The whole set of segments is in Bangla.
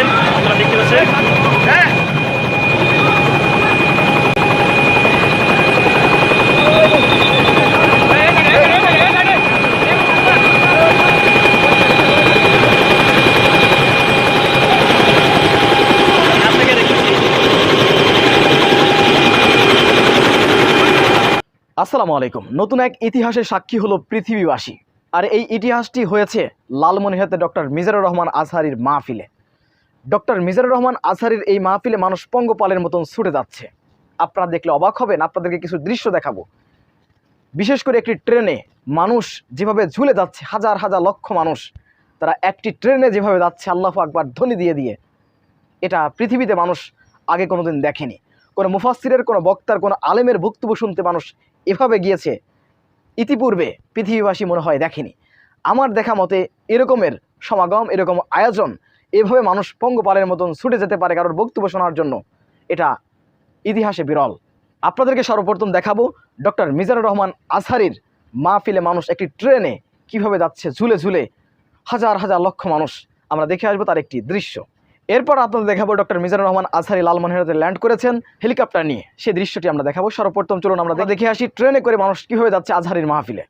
আছেন, আপনারা দেখতে পাচ্ছেন। আসসালামু আলাইকুম। নতুন এক ইতিহাসের সাক্ষী হলো পৃথিবীবাসী। আর এই ইতিহাসটি হয়েছে লালমনিরহাটে ডক্টর মিজানুর রহমান আজহারীর মাহফিলে। ডক্টর মিজানুর রহমান আজহারীর এই মাহফিলে মানুষ পঙ্গপালের মতন ছুটে যাচ্ছে। আপনারা দেখলে অবাক হবেন। আপনাদেরকে কিছু দৃশ্য দেখাবো। বিশেষ করে একটি ট্রেনে মানুষ যেভাবে ঝুলে যাচ্ছে, হাজার হাজার লক্ষ মানুষ, তারা একটি ট্রেনে যেভাবে যাচ্ছে আল্লাহু আকবার ধ্বনি দিয়ে দিয়ে, এটা পৃথিবীতে মানুষ আগে কোনোদিন দেখেনি। কোনো মুফাসসিরের, কোনো বক্তার, কোনো আলেমের বক্তব্য শুনতে মানুষ এভাবে গিয়েছে ইতিপূর্বে পৃথিবীবাসী মনে হয় দেখেনি। আমার দেখা মতে এরকমের সমাগম, এরকম আয়োজন, এভাবে মানুষ পঙ্গপালের মতন ছুটে যেতে পারে কারোর বক্তব্য শোনার জন্য, এটা ইতিহাসে বিরল। আপনাদেরকে সর্বপ্রথম দেখাবো ডক্টর মিজানুর রহমান আজহারীর মাহফিলে মানুষ একটি ট্রেনে কিভাবে যাচ্ছে ঝুলে ঝুলে, হাজার হাজার লক্ষ মানুষ। আমরা দেখে আসবো তার একটি দৃশ্য। এরপর আপনাদের দেখাবো ডক্টর মিজানুর রহমান আজহারী লালমনিরহাটে ল্যান্ড করেছেন হেলিকপ্টার নিয়ে, সেই দৃশ্যটি আমরা দেখাবো। সর্বপ্রথম চলুন আমরা দেখে আসি ট্রেনে করে মানুষ কীভাবে যাচ্ছে আজহারীর মাহফিলে।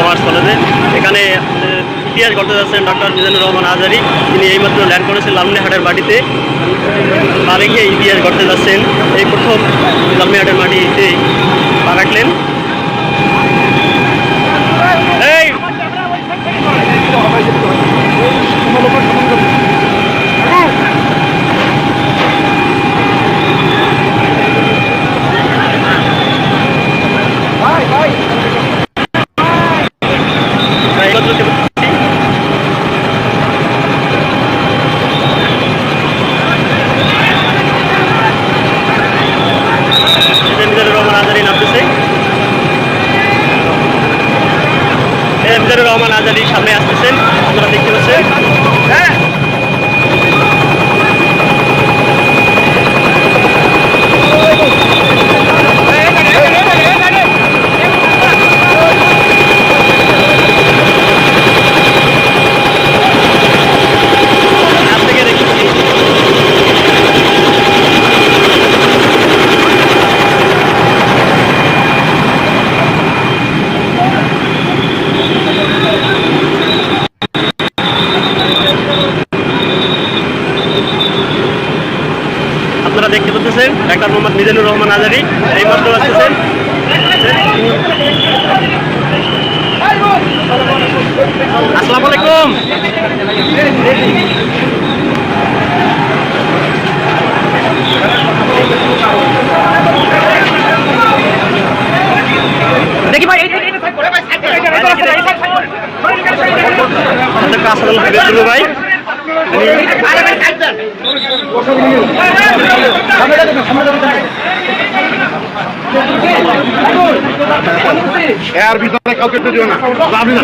কমার্স কলেজে। এখানে ইতিহাস করতে যাচ্ছেন ডক্টর মিজানুর রহমান আজহারী। তিনি এইমাত্র ল্যান্ড করেছেন লালমনিরহাটের মাটিতে। পা রেখে ইতিহাস করতে যাচ্ছেন। এই প্রথম লালমনিরহাটের মাটিতে পা রাখলেন। এই মিজানুর রহমান আজহারী নামতেছে। মিজানুর রহমান আজহারী সামনে আসতেছেন, আপনারা দেখতে পাচ্ছেন। কাছ থেকে দেখতেছি। আপনারা দেখতে পাচ্ছেন ডাক্তার মোহাম্মদ মিজানুর রহমান আজহারী এইমাত্র আসতেছেন। আসসালামু আলাইকুম। দেখি ভাই ভাই এর ভিতরে কাউকে তো দিও না, যাবি না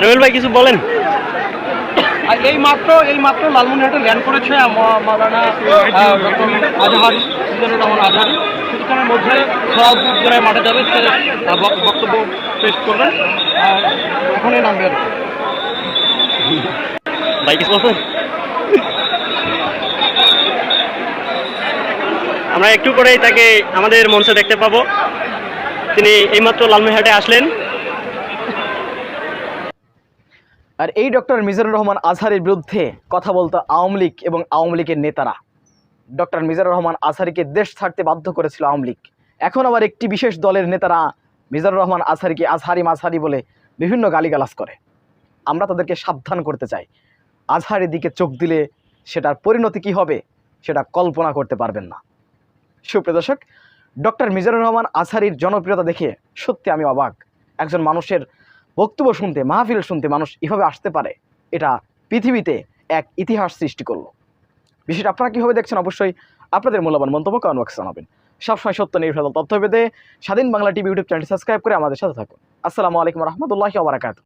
রবিল ভাই কিছু বলেন। এই মাত্র লালমনিরহাটে ল্যান্ড করেছে মাওলানা আজহারী, মিজানুর রহমান আজহারী। কিছুক্ষণের মধ্যে সোহাবপুর জেলায় মাঠে যাবে, সে বক্তব্য পেশ করবেন। এখনই নামবেন। ভাই কিছু বলছেন? আমরা একটু করেই তাকে আমাদের মঞ্চে দেখতে পাবো। তিনি এইমাত্র লালমনিরহাটে আসলেন। আর এই ডক্টর মিজানুর রহমান আজহারীর বিরুদ্ধে কথা বলতো আওয়ামী লীগ এবং আওয়ামী লীগের নেতারা। ডক্টর মিজানুর রহমান আজহারীকে দেশ ছাড়তে বাধ্য করেছিল আওয়ামী লীগ। এখন আবার একটি বিশেষ দলের নেতারা মিজানুর রহমান আজহারীকে আজহারি বলে বিভিন্ন গালিগালাজ করে। আমরা তাদেরকে সাবধান করতে চাই, আজহারীর দিকে চোখ দিলে সেটার পরিণতি কী হবে সেটা কল্পনা করতে পারবেন না। সুপ্রিয় দর্শক, ডক্টর মিজানুর রহমান আজহারীর জনপ্রিয়তা দেখে সত্যি আমি অবাক। একজন মানুষের বক্তব্য শুনতে, মাহফিল শুনতে মানুষ এভাবে আসতে পারে, এটা পৃথিবীতে এক ইতিহাস সৃষ্টি করলো। বিষয়টা আপনারা কীভাবে দেখছেন অবশ্যই আপনাদের মূল্যবান মন্তব্য কমেন্ট বক্সে জানাবেন। সবসময় সত্য নির্ভরশীল তথ্য পেতে স্বাধীন বাংলা টিভি ইউটিউব চ্যানেলটি সাবস্ক্রাইব করে আমাদের সাথে থাকুন। আসসালামু আলাইকুম রহমতুল্লাহি ওয়া বারাকাতুহু।